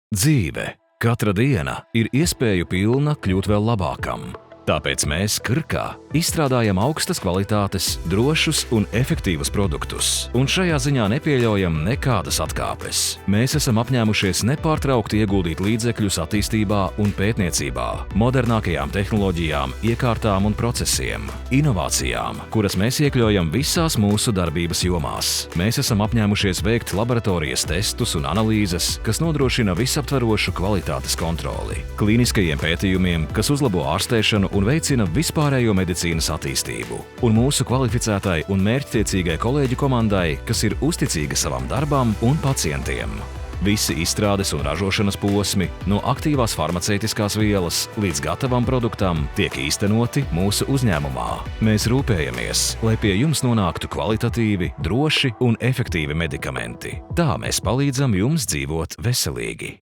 Dzīve, katra diena ir iespēju pilna kļūt vēl labākam. Tāpēc mēs Krkā izstrādājam augstas kvalitātes, drošus un efektīvus produktus, un šajā ziņā nepieļaujam nekādas atkāpes. Mēs esam apņēmušies nepārtraukti ieguldīt līdzekļus attīstībā un pētniecībā, modernākajām tehnoloģijām, iekārtām un procesiem, inovācijām, kuras mēs iekļaujam visās mūsu darbības jomās. Mēs esam apņēmušies veikt laboratorijas testus un analīzes, kas nodrošina visaptverošu kvalitātes kontroli, klīniskajiem pētījumiem, kas uzlabo ārstēšanu un veicina vispārējo medicīnas attīstību, un mūsu kvalificētai un mērķtiecīgai kolēģu komandai, kas ir uzticīga savam darbam un pacientiem. Visi izstrādes un ražošanas posmi, no aktīvās farmaceitiskās vielas līdz gatavam produktam, tiek īstenoti mūsu uzņēmumā. Mēs rūpējamies, lai pie jums nonāktu kvalitatīvi, droši un efektīvi medikamenti. Tā mēs palīdzam jums dzīvot veselīgi.